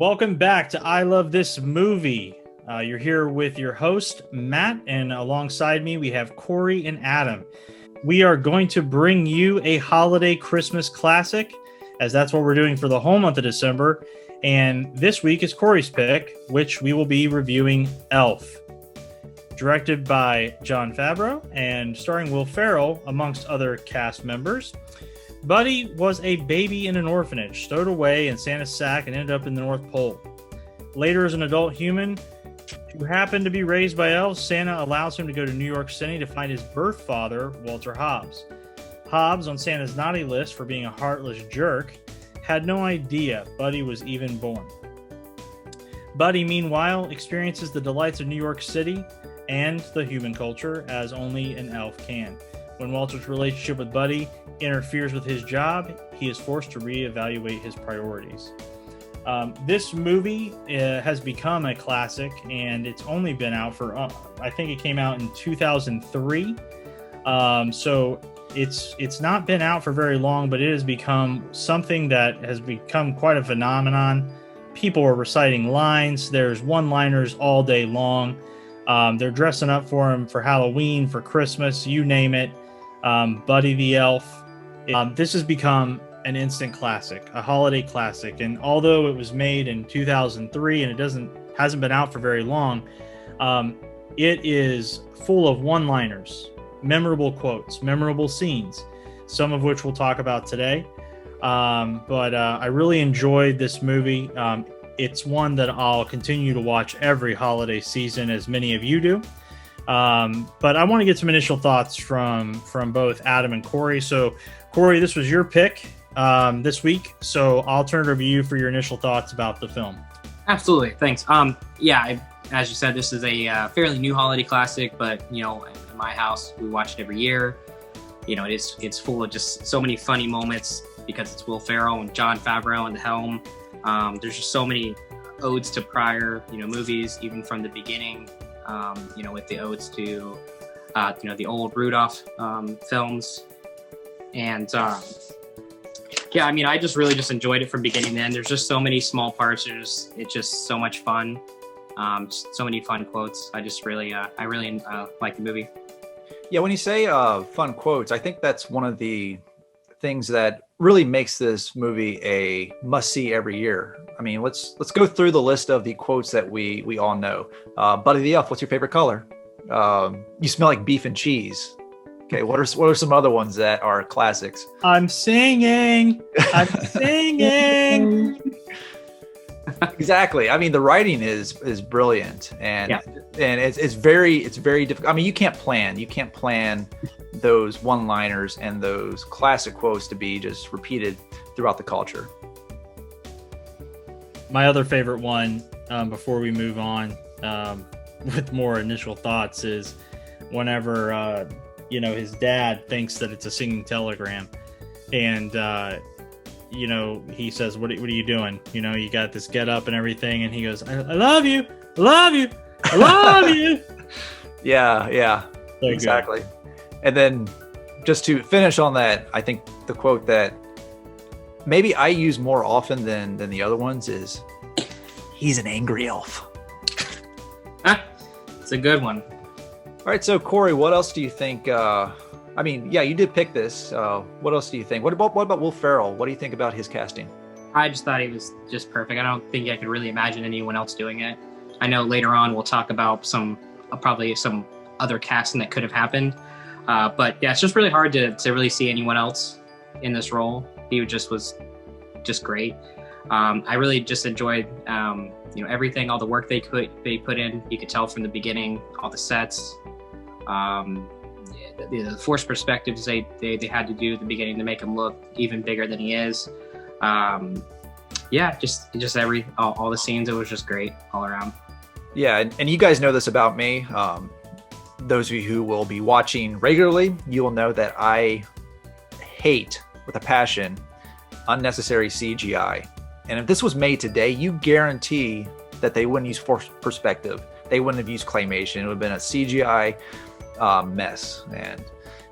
Welcome back to I Love This Movie. You're here with your host, Matt, and alongside me, we have Corey and Adam. We are going to bring you a holiday Christmas classic, as that's what we're doing for the whole month of December. And this week is Corey's pick, which we will be reviewing Elf. Directed by Jon Favreau and starring Will Ferrell, amongst other cast members. Buddy was a baby in an orphanage, stowed away in Santa's sack and ended up in the North Pole. Later, as an adult human who happened to be raised by elves, Santa allows him to go to New York City to find his birth father, Walter Hobbs. Hobbs, on Santa's naughty list for being a heartless jerk, had no idea Buddy was even born. Buddy, meanwhile, experiences the delights of New York City and the human culture as only an elf can. When Walter's relationship with Buddy interferes with his job, he is forced to reevaluate his priorities. This movie has become a classic, and it's only been out for, I think it came out in 2003. So it's not been out for very long, but it has become something that has become quite a phenomenon. People are reciting lines. There's one-liners all day long. They're dressing up for him for Halloween, for Christmas, you name it. Buddy the Elf. This has become an instant classic, a holiday classic. And although it was made in 2003 and it hasn't been out for very long, it is full of one-liners, memorable quotes, memorable scenes, some of which we'll talk about today. But I really enjoyed this movie. It's one that I'll continue to watch every holiday season, as many of you do. But I want to get some initial thoughts from both Adam and Corey. So, Corey, this was your pick this week, so I'll turn it over to you for your initial thoughts about the film. Absolutely, thanks. As you said, this is a fairly new holiday classic, but in my house, we watch it every year. It's full of just so many funny moments because it's Will Ferrell and Jon Favreau in the helm. There's just so many odes to prior, movies, even from the beginning. With the odes to, the old Rudolph films. And, I just really enjoyed it from beginning to end. There's just so many small parts. It's just so much fun. So many fun quotes. I really like the movie. Yeah, when you say fun quotes, I think that's one of the things that really makes this movie a must-see every year. I mean, let's go through the list of the quotes that we all know. Buddy the Elf, what's your favorite color? You smell like beef and cheese. Okay, what are some other ones that are classics? I'm singing. Exactly. I mean, the writing is brilliant, and it's very difficult. I mean, you can't plan those one-liners and those classic quotes to be just repeated throughout the culture. My other favorite one, before we move on with more initial thoughts, is whenever his dad thinks that it's a singing telegram, and he says, "What are you doing? You got this get up and everything," and he goes, "I love you, I love you, I love you." Yeah, so exactly. Good. And then just to finish on that, I think the quote that maybe I use more often than the other ones is, "He's an angry elf." It's a good one. All right, so Corey, what else do you think? You did pick this. What else do you think? What about Will Ferrell? What do you think about his casting? I just thought he was just perfect. I don't think I could really imagine anyone else doing it. I know later on we'll talk about probably some other casting that could have happened. But yeah, it's just really hard to really see anyone else in this role. He was just great. I really just enjoyed, everything, all the work they put in. You could tell from the beginning, all the sets, the forced perspectives they had to do at the beginning to make him look even bigger than he is. All the scenes, it was just great all around. Yeah, and you guys know this about me. Those of you who will be watching regularly, you will know that I hate with a passion unnecessary CGI. And if this was made today, you guarantee that they wouldn't use forced perspective. They wouldn't have used claymation. It would have been a CGI mess. And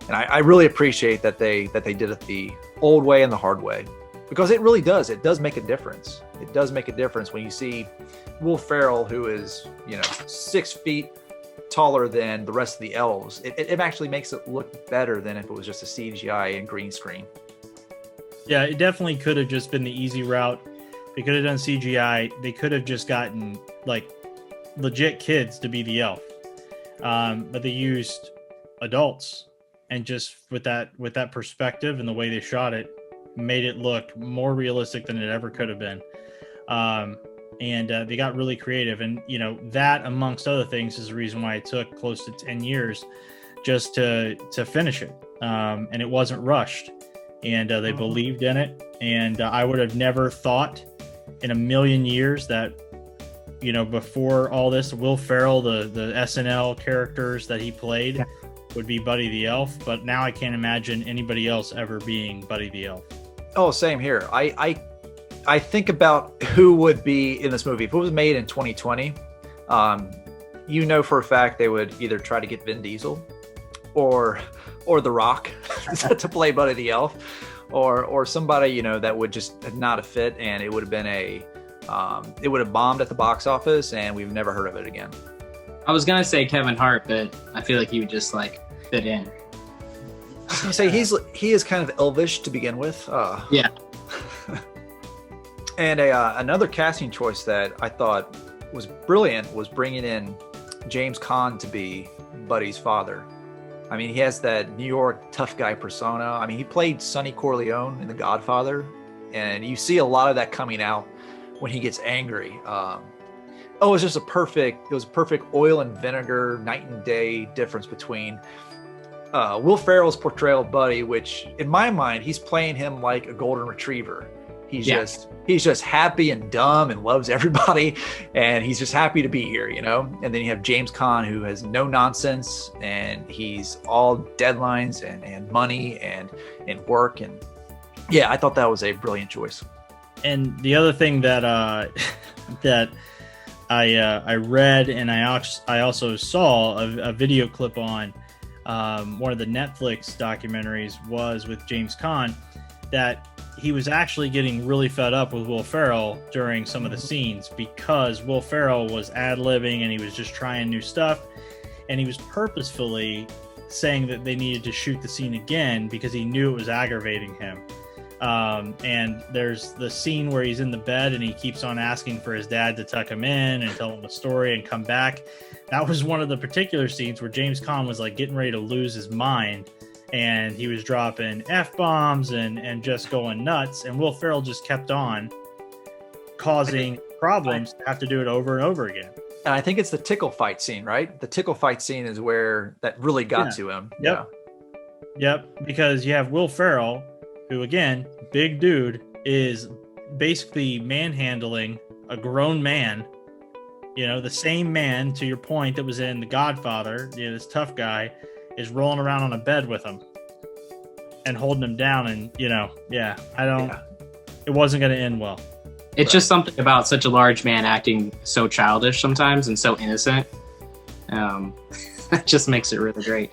I really appreciate that they did it the old way and the hard way, because it really does. It does make a difference. it does make a difference when you see Will Ferrell, who is 6 feet taller than the rest of the elves. It actually makes it look better than if it was just a CGI and green screen. Yeah, it definitely could have just been the easy route. They could have done CGI. They could have just gotten like legit kids to be the elf, but they used adults, and just with that perspective and the way they shot it, made it look more realistic than it ever could have been. And they got really creative, and that amongst other things is the reason why it took close to 10 years just to finish it, and it wasn't rushed, and they believed in it. And I would have never thought in a million years that before all this, Will Ferrell, the SNL characters that he played, would be Buddy the Elf, but now I can't imagine anybody else ever being Buddy the Elf. Oh, same here. I think about who would be in this movie if it was made in 2020. For a fact they would either try to get Vin Diesel or The Rock to play Buddy the Elf, or somebody that would just not have fit, and it would have been it would have bombed at the box office, and we've never heard of it again. I was gonna say Kevin Hart, but I feel like he would just like fit in. I say he is kind of elvish to begin with. Yeah. And another casting choice that I thought was brilliant was bringing in James Caan to be Buddy's father. I mean, he has that New York tough guy persona. I mean, he played Sonny Corleone in The Godfather, and you see a lot of that coming out when he gets angry. It was just a perfect oil and vinegar, night and day difference between Will Ferrell's portrayal of Buddy, which in my mind, he's playing him like a golden retriever. He's just happy and dumb and loves everybody, and he's just happy to be here, And then you have James Caan, who has no nonsense, and he's all deadlines and money and work. And yeah, I thought that was a brilliant choice. And the other thing that that I read, and I also saw a video clip on one of the Netflix documentaries, was with James Caan, that he was actually getting really fed up with Will Ferrell during some of the scenes, because Will Ferrell was ad-libbing and he was just trying new stuff, and he was purposefully saying that they needed to shoot the scene again because he knew it was aggravating him. And there's the scene where he's in the bed and he keeps on asking for his dad to tuck him in and tell him a story and come back. That was one of the particular scenes where James Caan was like getting ready to lose his mind, and he was dropping F-bombs and just going nuts, and Will Ferrell just kept on causing problems to have to do it over and over again. And I think it's the Tickle fight scene, right? The Tickle fight scene is where that really got to him. Yep, because you have Will Ferrell, who, again, big dude, is basically manhandling a grown man, the same man, to your point, that was in The Godfather, this tough guy, is rolling around on a bed with him and holding him down. And, it wasn't going to end well. It's just something about such a large man acting so childish sometimes and so innocent. That just makes it really great.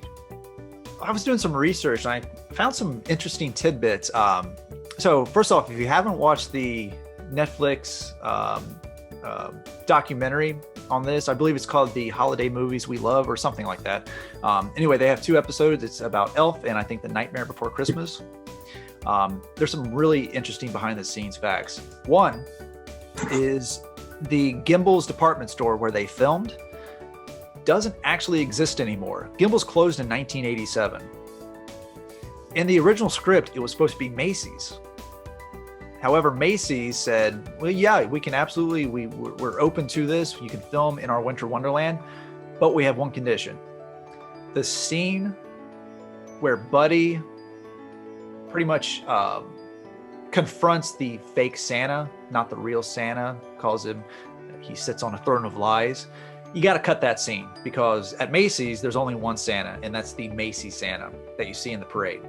I was doing some research and I found some interesting tidbits. So first off, if you haven't watched the Netflix documentary on this, I believe it's called The Holiday Movies We Love or something like that. Anyway, they have 2 episodes. It's about Elf and I think The Nightmare Before Christmas. There's some really interesting behind the scenes facts. One is the Gimbel's department store where they filmed doesn't actually exist anymore. Gimbel's closed in 1987. In the original script, it was supposed to be Macy's. However, Macy's said, well, yeah, we can absolutely, we're open to this. You can film in our Winter Wonderland, but we have one condition. The scene where Buddy pretty much confronts the fake Santa, not the real Santa, calls him, he sits on a throne of lies. You got to cut that scene, because at Macy's, there's only one Santa, and that's the Macy's Santa that you see in the parade.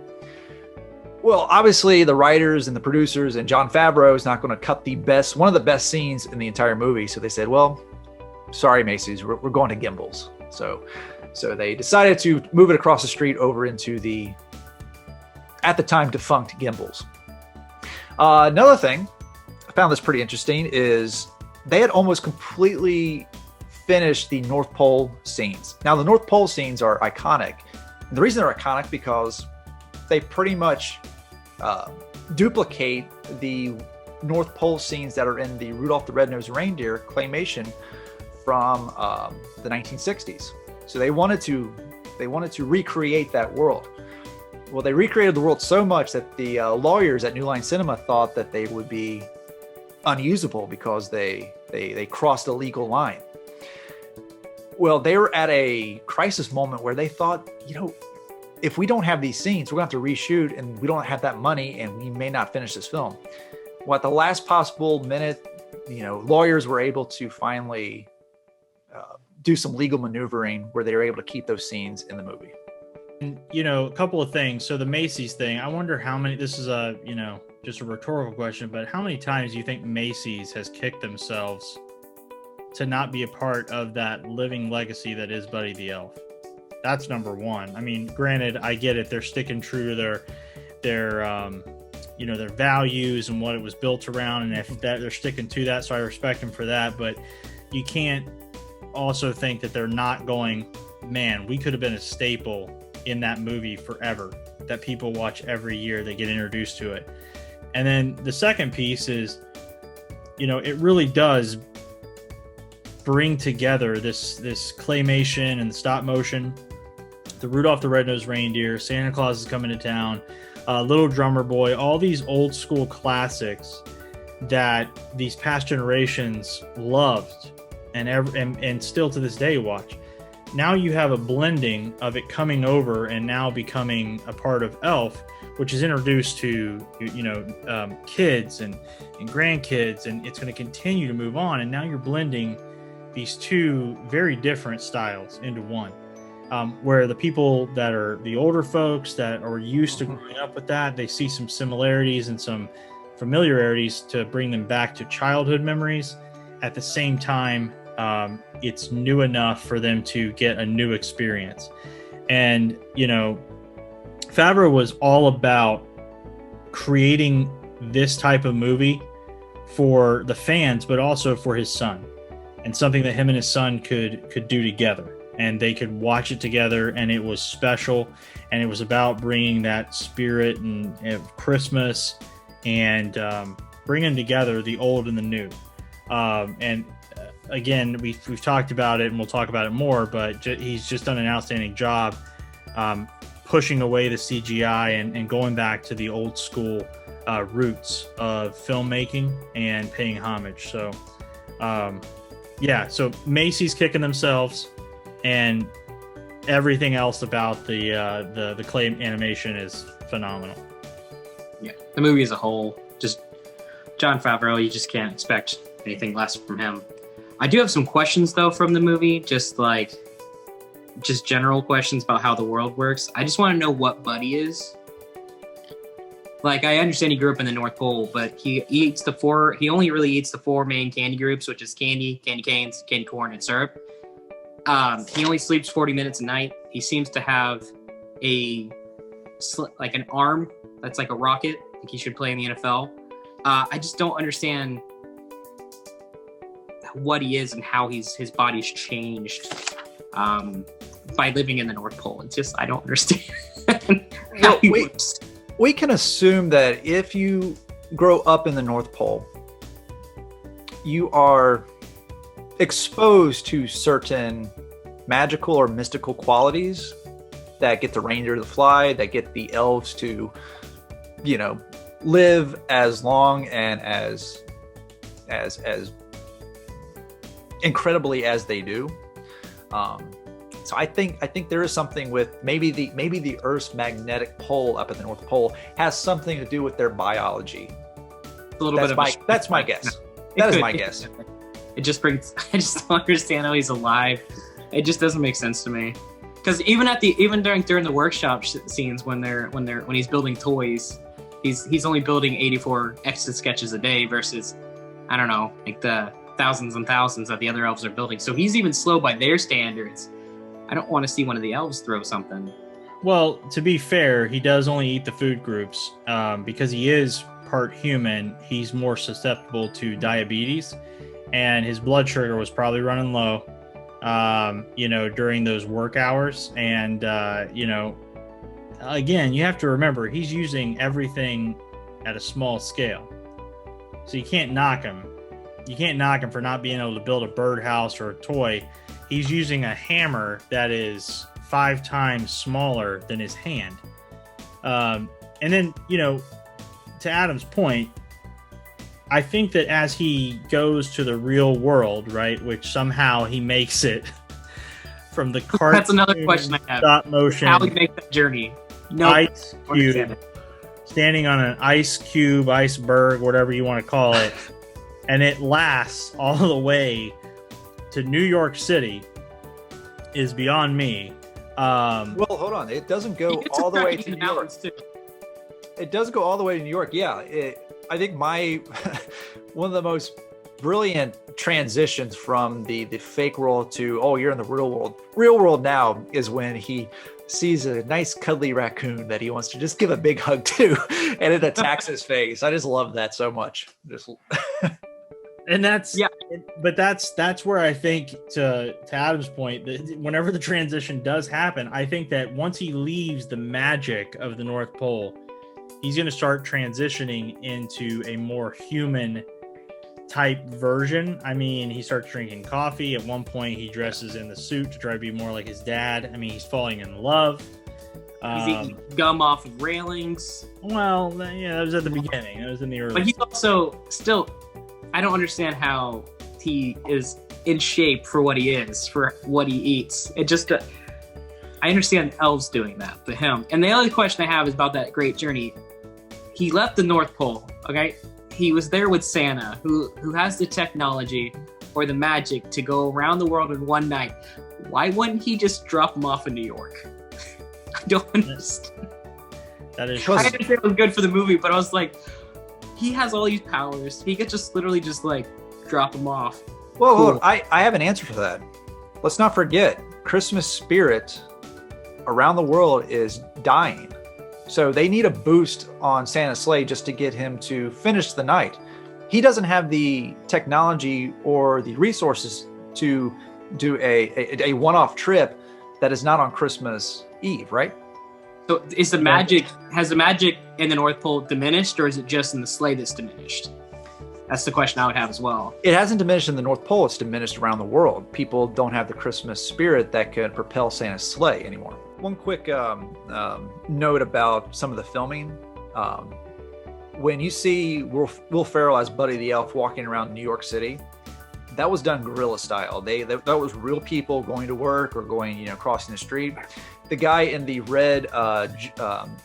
Well, obviously the writers and the producers and Jon Favreau is not going to cut one of the best scenes in the entire movie. So they said, well, sorry, Macy's, we're going to Gimbel's. So they decided to move it across the street over into the, at the time, defunct Gimbel's. Another thing, found this pretty interesting is they had almost completely finished the North Pole scenes. Now, the North Pole scenes are iconic. The reason they're iconic because they pretty much duplicate the North Pole scenes that are in the Rudolph the Red-Nosed Reindeer claymation from the 1960s. So they wanted to recreate that world. Well, they recreated the world so much that the lawyers at New Line Cinema thought that they would be unusable because they crossed a legal line. Well, they were at a crisis moment where they thought, if we don't have these scenes, we're going to have to reshoot, and we don't have that money, and we may not finish this film. Well, at the last possible minute, lawyers were able to finally do some legal maneuvering where they were able to keep those scenes in the movie. And, a couple of things. So the Macy's thing, I wonder how many, this is just a rhetorical question, but how many times do you think Macy's has kicked themselves to not be a part of that living legacy that is Buddy the Elf? That's number one. I mean, granted, I get it. They're sticking true to their values and what it was built around. And if that they're sticking to that, so I respect them for that. But you can't also think that they're not going, man, we could have been a staple in that movie forever, that people watch every year, they get introduced to it. And then the second piece is, it really does bring together this claymation and the stop motion, the Rudolph the Red-Nosed Reindeer, Santa Claus is Coming to Town, Little Drummer Boy, all these old school classics that these past generations loved and still to this day watch. Now you have a blending of it coming over and now becoming a part of Elf, which is introduced to kids and grandkids, and it's going to continue to move on. And now you're blending these two very different styles into one, where the people that are the older folks that are used to growing up with that, they see some similarities and some familiarities to bring them back to childhood memories. At the same time, it's new enough for them to get a new experience. And, Favreau was all about creating this type of movie for the fans, but also for his son, and something that him and his son could do together, and they could watch it together, and it was special, and it was about bringing that spirit and Christmas and bringing together the old and the new. Again, we've talked about it, and we'll talk about it more, but he's just done an outstanding job pushing away the CGI and going back to the old school roots of filmmaking and paying homage. So, so Macy's kicking themselves, and everything else about the clay animation is phenomenal. Yeah, the movie as a whole, just Jon Favreau, you just can't expect anything less from him. I do have some questions though from the movie, just general questions about how the world works. I just want to know what Buddy is. Like, I understand he grew up in the North Pole, but he only really eats the four main candy groups, which is candy canes, candy corn, and syrup. He only sleeps 40 minutes a night. He seems to have an arm that's like a rocket. I think he should play in the NFL. I just don't understand what he is and how his body's changed by living in the North Pole. It's just, I don't understand how he works. We can assume that if you grow up in the North Pole, you are exposed to certain magical or mystical qualities that get the reindeer to fly, that get the elves to, live as long and as incredibly as they do. So I think there is something with maybe the Earth's magnetic pole up at the North Pole has something to do with their biology. That's my guess. That is my guess. It just brings. I just don't understand how he's alive. It just doesn't make sense to me. Because even during the workshop scenes when he's building toys, he's only building 84 exit sketches a day versus, I don't know, like the thousands and thousands that the other elves are building. So he's even slow by their standards. I don't want to see one of the elves throw something. Well, to be fair, he does only eat the food groups because he is part human, he's more susceptible to diabetes, and his blood sugar was probably running low, during those work hours. And, again, you have to remember, he's using everything at a small scale. So you can't knock him. You can't knock him for not being able to build a birdhouse or a toy. He's using a hammer that is 5 times smaller than his hand. And then, to Adam's point, I think that as he goes to the real world, right, which somehow he makes it from the cartoon, that's another question I have. Stop motion, how he make that journey. No, ice cube, standing on an ice cube, iceberg, whatever you want to call it, and it lasts all the way to New York City is beyond me. Well, hold on. It doesn't go all the way to New York. It does go all the way to New York. Yeah. I think one of the most brilliant transitions from the fake world to, oh, you're in the real world. Real world now is when he sees a nice cuddly raccoon that he wants to just give a big hug to, and it attacks his face. I just love that so much. And but that's where I think, to Adam's point, that whenever the transition does happen, I think that once he leaves the magic of the North Pole, he's going to start transitioning into a more human type version. I mean, he starts drinking coffee. At one point, he dresses in the suit to try to be more like his dad. I mean, he's falling in love. He's eating gum off of railings. Well, yeah, that was at the beginning. That was in the early. But he's also still, I don't understand how he is in shape for what he is, for what he eats. It just, I understand elves doing that, but him. And the other question I have is about that great journey. He left the North Pole, okay? He was there with Santa, who has the technology or the magic to go around the world in one night. Why wouldn't he just drop him off in New York? I don't understand. That is. I understand it was good for the movie, but I was like, he has all these powers. He could just literally just like drop him off. Whoa, cool. I have an answer for that. Let's not forget, Christmas spirit around the world is dying. So they need a boost on Santa's sleigh just to get him to finish the night. He doesn't have the technology or the resources to do a one-off trip that is not on Christmas Eve, right? So has the magic in the North Pole diminished, or is it just in the sleigh that's diminished? That's the question I would have as well. It hasn't diminished in the North Pole. It's diminished around the world. People don't have the Christmas spirit that could propel Santa's sleigh anymore. One quick note about some of the filming. When you see Will Ferrell as Buddy the Elf walking around New York City, that was done guerrilla style. That was real people going to work or going, crossing the street. The guy in the red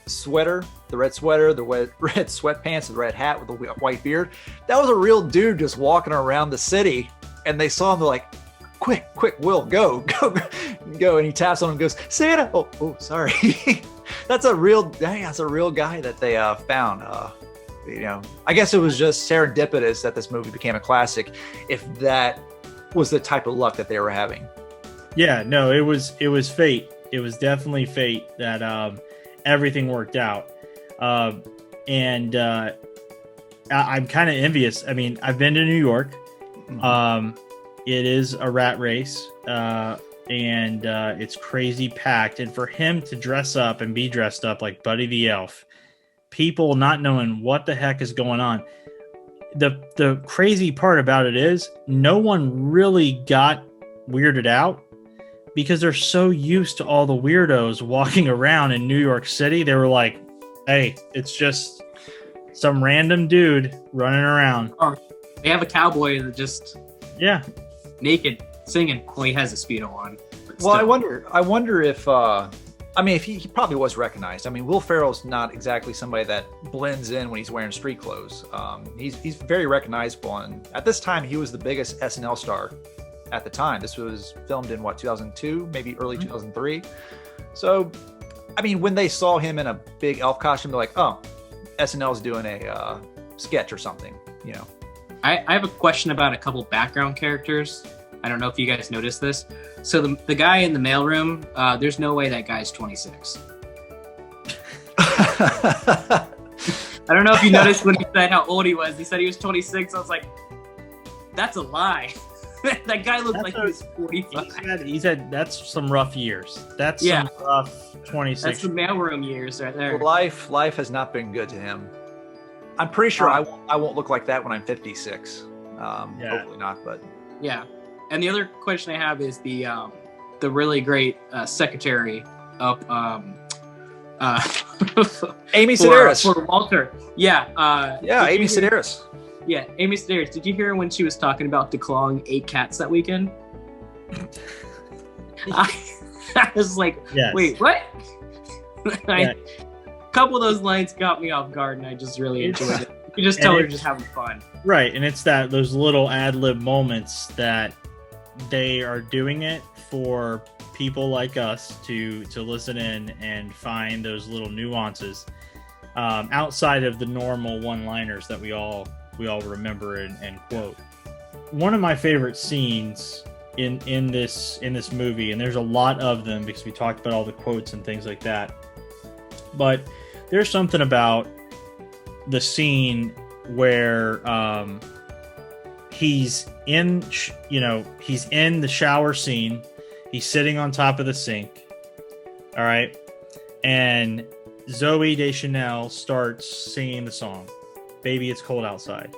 sweater, the red sweatpants, the red hat with the white beard, that was a real dude just walking around the city. And they saw him, they're like, quick, Will, go. And he taps on him and goes, Santa. Oh, sorry. That's a real guy that they found. I guess it was just serendipitous that this movie became a classic, if that was the type of luck that they were having. Yeah, no, it was fate. It was definitely fate that everything worked out. And I'm kind of envious. I mean, I've been to New York. It is a rat race, and it's crazy packed. And for him to dress up and be dressed up like Buddy the Elf, people not knowing what the heck is going on. The crazy part about it is no one really got weirded out because they're so used to all the weirdos walking around in New York City. They were like, hey, it's just some random dude running around. They have a cowboy that just... Yeah. Naked singing. Well, he has a Speedo on. Well, I wonder if if he probably was recognized. I mean, Will Ferrell's not exactly somebody that blends in when he's wearing street clothes. He's very recognizable, and at this time he was the biggest SNL star at the time. This was filmed in 2002, maybe early 2003. So, I mean, when they saw him in a big elf costume, they're like, oh, SNL's doing a sketch or something, I have a question about a couple background characters. I don't know if you guys noticed this. So the guy in the mailroom, there's no way that guy's 26. I don't know if you noticed when he said how old he was. He said he was 26. I was like, that's a lie. That guy looked like he was 45. That's some rough years. That's some rough 26. That's the mailroom years right there. Life has not been good to him. I'm pretty sure I won't look like that when I'm 56. Hopefully not, but yeah. And the other question I have is the really great secretary up Amy Sedaris for Walter. Amy Sedaris. Yeah, Amy Sedaris. Did you hear when she was talking about declawing 8 cats that weekend? I was like, wait, what? A couple of those lines got me off guard, and I just really enjoyed it. You just tell her just having fun. Right, and it's those little ad-lib moments that they are doing it for people like us to listen in and find those little nuances outside of the normal one-liners that we all remember and quote. One of my favorite scenes in this movie, and there's a lot of them because we talked about all the quotes and things like that, but there's something about the scene where he's in the shower scene. He's sitting on top of the sink. All right. And Zooey Deschanel starts singing the song, Baby It's Cold Outside.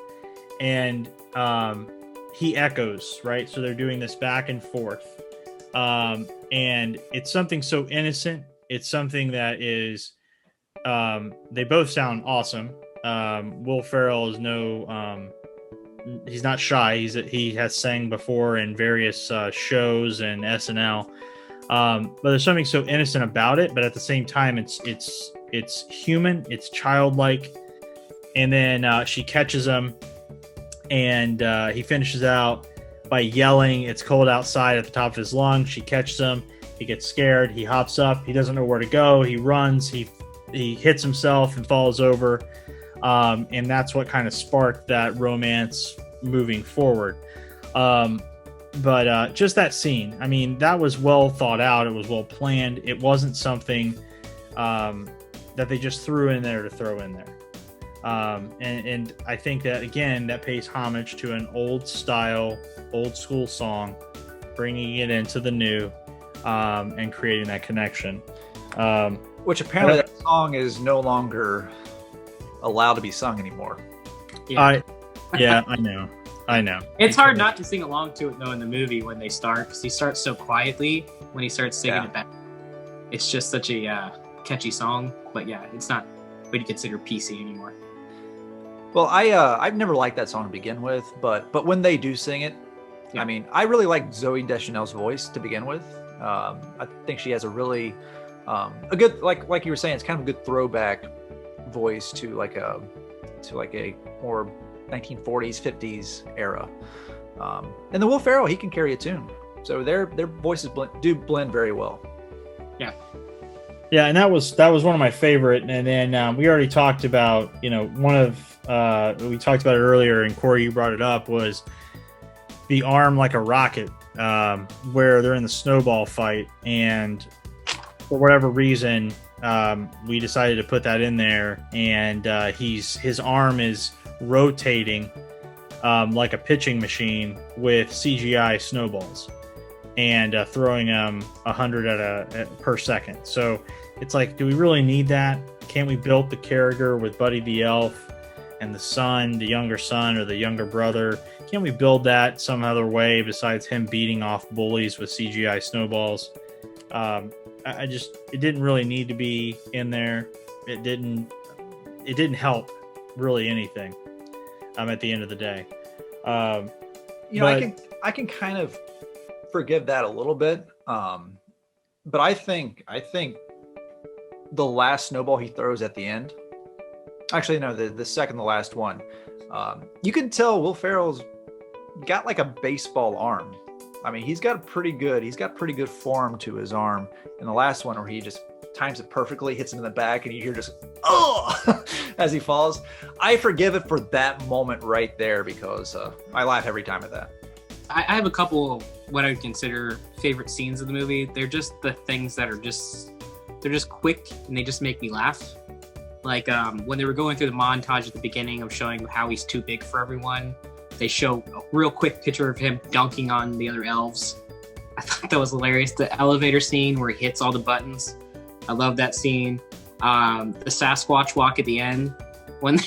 And he echoes, right? So they're doing this back and forth. And it's something so innocent. It's something that is, they both sound awesome. Will Ferrell is he's not shy. He has sang before in various shows and SNL. But there's something so innocent about it, but at the same time, it's human, it's childlike. And then she catches him, and he finishes out by yelling, "It's cold outside" at the top of his lungs. She catches him. He gets scared. He hops up. He doesn't know where to go. He runs. He hits himself and falls over. And that's what kind of sparked that romance moving forward. But just that scene, I mean, that was well thought out. It was well planned. It wasn't something that they just threw in there to throw in there. And I think that, again, that pays homage to an old school song, bringing it into the new, and creating that connection. Which apparently that song is no longer allowed to be sung anymore. Yeah, I know. It's hard not to sing along to it though in the movie when they start, because he starts so quietly when he starts singing it back. It's just such a catchy song, but yeah, it's not what you consider PC anymore. Well, I've never liked that song to begin with, but when they do sing it, I mean, I really like Zooey Deschanel's voice to begin with. I think she has a really a good, like you were saying, it's kind of a good throwback voice to like a more 1940s 50s era. And the Will Ferrell, he can carry a tune, so their voices do blend very well. Yeah, and that was one of my favorite. And then we already talked about, we talked about it earlier, and Corey, you brought it up, was the arm like a rocket, where they're in the snowball fight, and for whatever reason, we decided to put that in there, and his arm is rotating like a pitching machine with CGI snowballs, and throwing them 100 per second. So it's like, do we really need that? Can't we build the character with Buddy the Elf and the younger son or the younger brother? Can't we build that some other way besides him beating off bullies with CGI snowballs? It didn't really need to be in there. It didn't help really anything at the end of the day. I can kind of forgive that a little bit. But I think the last snowball he throws at the end, actually no, the second to last one, you can tell Will Ferrell's got like a baseball arm. I mean, he's got pretty good form to his arm. In the last one, where he just times it perfectly, hits him in the back, and you hear just as he falls. I forgive it for that moment right there, because I laugh every time at that. I have a couple of what I would consider favorite scenes of the movie. They're just the things that are they're just quick, and they just make me laugh. Like when they were going through the montage at the beginning of showing how he's too big for everyone, they show a real quick picture of him dunking on the other elves. I thought that was hilarious. The elevator scene where he hits all the buttons. I love that scene. The Sasquatch walk at the end when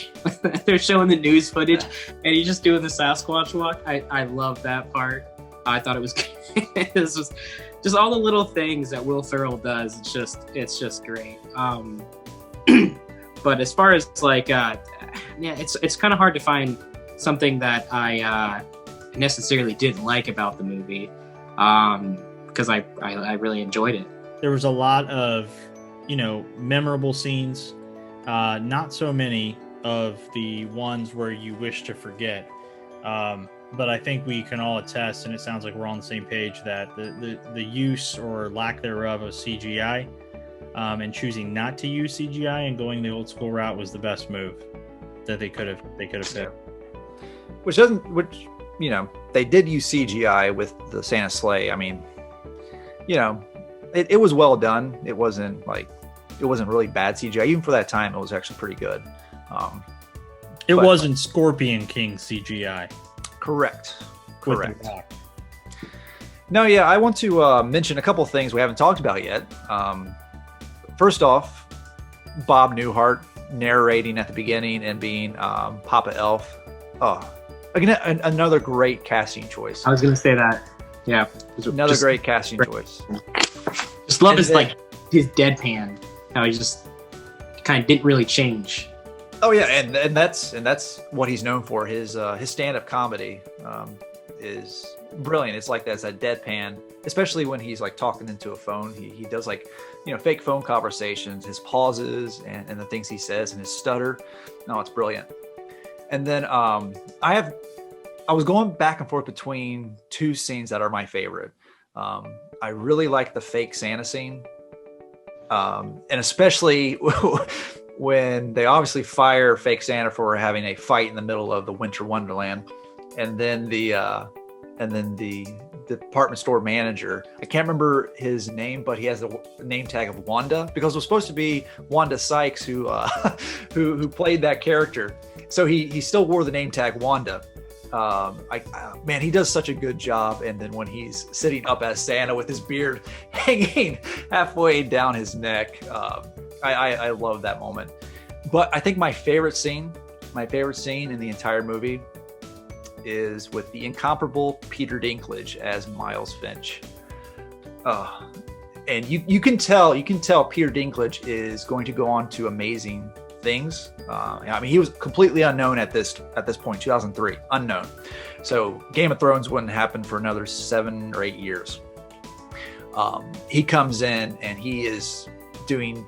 they're showing the news footage and he's just doing the Sasquatch walk. I love that part. I thought it was this was just all the little things that Will Ferrell does. It's just great. But as far as like, it's kind of hard to find something that I necessarily didn't like about the movie, because I really enjoyed it. There was a lot of, memorable scenes. Not so many of the ones where you wish to forget. But I think we can all attest, and it sounds like we're on the same page, that the use or lack thereof of CGI, and choosing not to use CGI and going the old school route was the best move that they could have picked. Which they did use CGI with the Santa sleigh. I mean, it was well done. It wasn't really bad CGI. Even for that time, it was actually pretty good. It wasn't Scorpion King CGI. Correct. No, yeah, I want to mention a couple things we haven't talked about yet. First off, Bob Newhart narrating at the beginning and being Papa Elf. Oh, again, another great casting choice. I was going to say that. Yeah. Another great casting choice. Just love his deadpan. How he just kind of didn't really change. Oh yeah, and that's what he's known for. His stand-up comedy is brilliant. It's like that deadpan, especially when he's like talking into a phone. He does fake phone conversations, his pauses and the things he says and his stutter. No, it's brilliant. And then I was going back and forth between two scenes that are my favorite. I really like the fake Santa scene, and especially when they obviously fire fake Santa for having a fight in the middle of the Winter Wonderland, and then the department store manager, I can't remember his name, but he has the name tag of Wanda, because it was supposed to be Wanda Sykes who played that character. So he still wore the name tag Wanda. Man, he does such a good job. And then when he's sitting up as Santa with his beard hanging halfway down his neck, I love that moment. But I think my favorite scene in the entire movie is with the incomparable Peter Dinklage as Miles Finch. And you can tell Peter Dinklage is going to go on to amazing things. I mean, he was completely unknown at this point, 2003, unknown. So Game of Thrones wouldn't happen for another 7 or 8 years. He comes in and he is doing,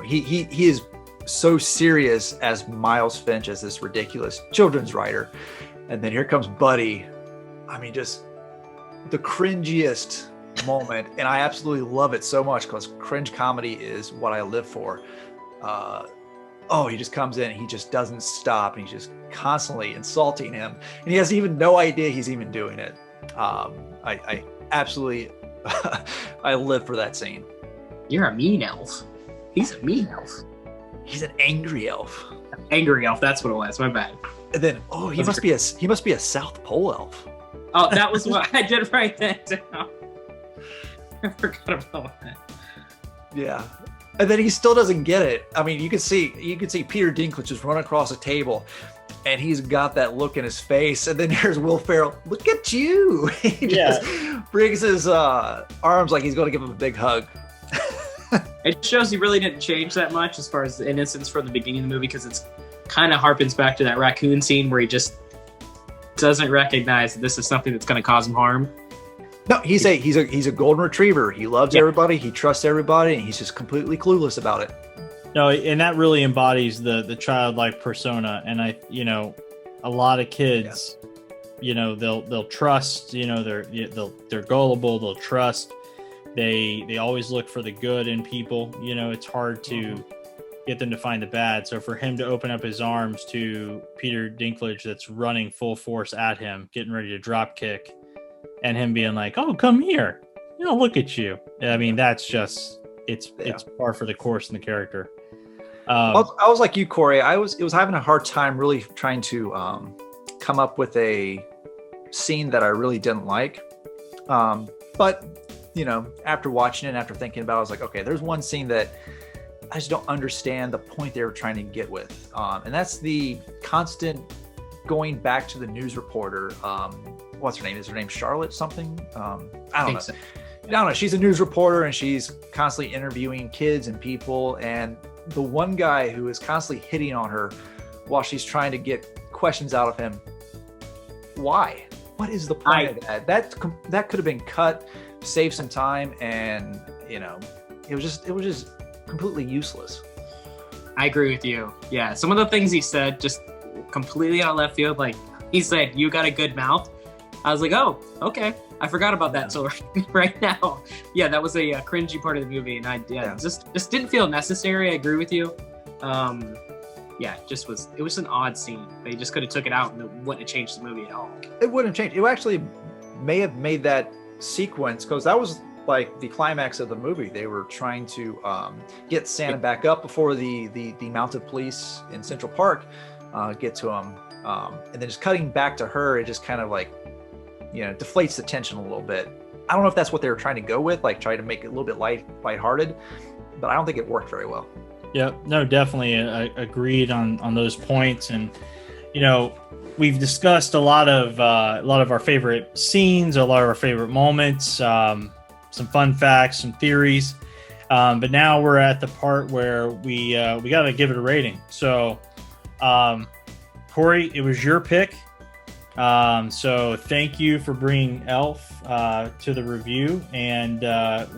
he is so serious as Miles Finch, as this ridiculous children's writer. And then here comes Buddy. I mean, just the cringiest moment. And I absolutely love it so much because cringe comedy is what I live for. He just comes in and he just doesn't stop. And he's just constantly insulting him. And he has even no idea he's even doing it. I absolutely, I live for that scene. You're a mean elf. He's a mean elf. He's an angry elf. Angry elf, that's what it was. My bad. And then, he must be a South Pole elf. Oh, that was what I did write that down. I forgot about that. Yeah. And then he still doesn't get it. I mean, you can see Peter Dinklage just run across a table and he's got that look in his face. And then there's Will Ferrell. Look at you. He just brings his arms like he's going to give him a big hug. It shows he really didn't change that much as far as the innocence from the beginning of the movie, because it's kind of harpens back to that raccoon scene where he just doesn't recognize that this is something that's going to cause him harm. No, he's a golden retriever. He loves everybody. He trusts everybody, and he's just completely clueless about it. No, and that really embodies the childlike persona. And a lot of kids, they'll trust. They're gullible. They'll trust. They always look for the good in people. It's hard to get them to find the bad. So for him to open up his arms to Peter Dinklage that's running full force at him, getting ready to drop kick, and him being like, "Oh, come here. Look at you." I mean, that's just it's par for the course in the character. I was like you, Corey. It was having a hard time really trying to come up with a scene that I really didn't like. But after watching it and after thinking about it, I was like, okay, there's one scene that I just don't understand the point they were trying to get with. And that's the constant going back to the news reporter. What's her name? Is her name Charlotte something? I don't know. So. I don't know. She's a news reporter and she's constantly interviewing kids and people. And the one guy who is constantly hitting on her while she's trying to get questions out of him. Why? What is the point of that? That could have been cut, save some time, and it was just completely useless. I agree with you. Yeah, some of the things he said just completely out of left field. Like he said, "You got a good mouth." I was like, "Oh, okay." I forgot about that. So right now, yeah, that was a cringy part of the movie, and just didn't feel necessary. I agree with you. It was an odd scene. They just could have took it out and it wouldn't have changed the movie at all. It wouldn't have changed. It actually may have made that sequence, because that was like the climax of the movie. They were trying to get Santa back up before the mounted police in Central Park get to him, and then just cutting back to her, it just kind of like deflates the tension a little bit. I don't know if that's what they were trying to go with, like try to make it a little bit lighthearted, but I don't think it worked very well. Yeah, no, definitely agreed on those points. And we've discussed a lot of our favorite scenes, a lot of our favorite moments, some fun facts, some theories. But now we're at the part where we got to give it a rating. So, Corey, it was your pick. So thank you for bringing Elf to the review. And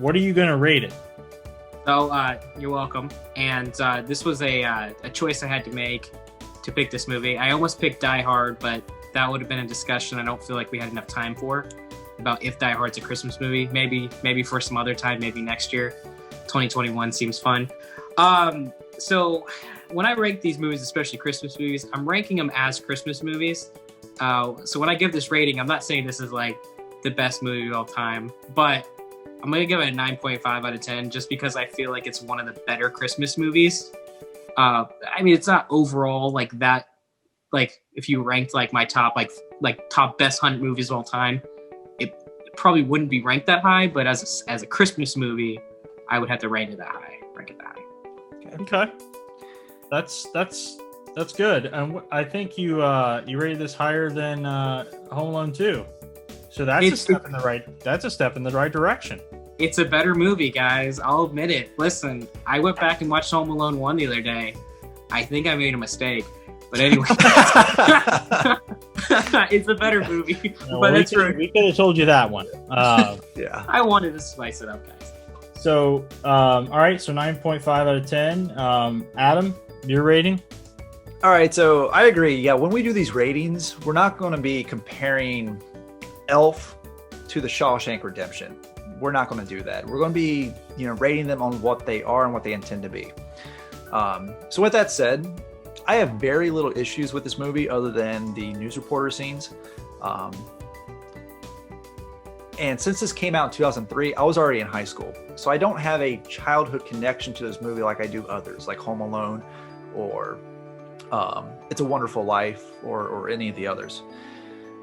what are you going to rate it? So you're welcome. And this was a choice I had to make to pick this movie. I almost picked Die Hard, but that would have been a discussion I don't feel like we had enough time for, about if Die Hard's a Christmas movie. Maybe for some other time, maybe next year. 2021 seems fun. So when I rank these movies, especially Christmas movies, I'm ranking them as Christmas movies. So when I give this rating, I'm not saying this is like the best movie of all time, but I'm going to give it a 9.5 out of 10 just because I feel like it's one of the better Christmas movies. It's not overall like that. Like if you ranked like my top, like top best 100 movies of all time, it probably wouldn't be ranked that high, but as a Christmas movie, I would have to rank it that high. Okay. That's good. And I think you rated this higher than Home Alone 2. So that's a step in the right direction. It's a better movie, guys. I'll admit it. Listen, I went back and watched Home Alone 1 the other day. I think I made a mistake. But anyway, it's a better movie. No, but we could have told you that one. Yeah. I wanted to spice it up, guys. So, all right. So 9.5 out of 10. Adam, your rating? All right, so I agree. Yeah, when we do these ratings, we're not going to be comparing Elf to The Shawshank Redemption. We're not going to do that. We're going to be, rating them on what they are and what they intend to be. So with that said, I have very little issues with this movie other than the news reporter scenes. And since this came out in 2003, I was already in high school. So I don't have a childhood connection to this movie like I do others, like Home Alone or It's a Wonderful Life or any of the others.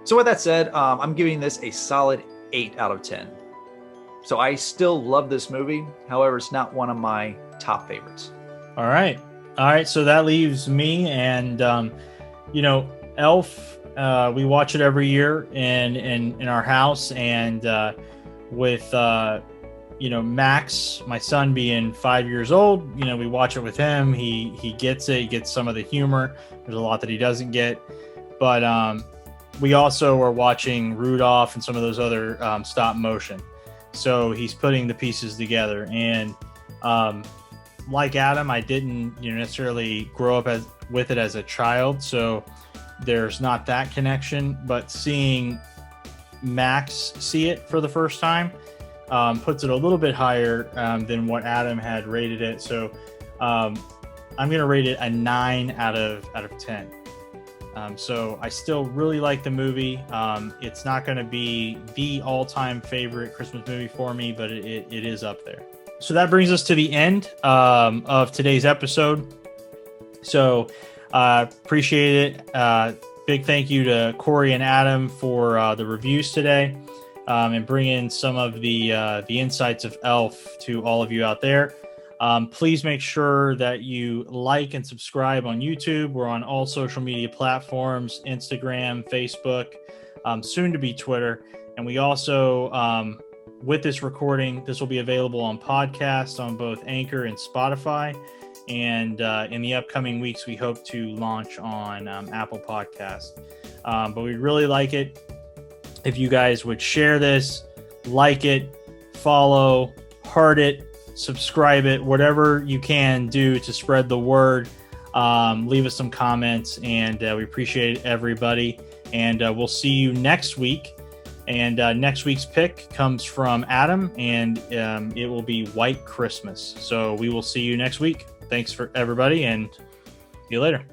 So with that said, I'm giving this a solid 8 out of 10. So I still love this movie. However, it's not one of my top favorites. All right. So that leaves me and, Elf. We watch it every year in our house, and with Max, my son being 5 years old, we watch it with him. He gets it. He gets some of the humor. There's a lot that he doesn't get, but we also are watching Rudolph and some of those other stop motion. So he's putting the pieces together. And like Adam, I didn't necessarily grow up with it as a child, so there's not that connection. But seeing Max see it for the first time puts it a little bit higher than what Adam had rated it. So I'm going to rate it a 9 out of 10. So I still really like the movie. It's not going to be the all-time favorite Christmas movie for me, but it is up there. So that brings us to the end of today's episode. So appreciate it. Big thank you to Corey and Adam for the reviews today, and bringing some of the insights of Elf to all of you out there. Please make sure that you like and subscribe on YouTube. We're on all social media platforms, Instagram, Facebook, soon to be Twitter. And we also, with this recording, this will be available on podcast on both Anchor and Spotify. And in the upcoming weeks, we hope to launch on Apple Podcasts. But we'd really like it if you guys would share this, like it, follow, heart it, subscribe it, whatever you can do to spread the word. Leave us some comments, and we appreciate everybody. And we'll see you next week. And next week's pick comes from Adam, and it will be White Christmas. So we will see you next week. Thanks for everybody, and see you later.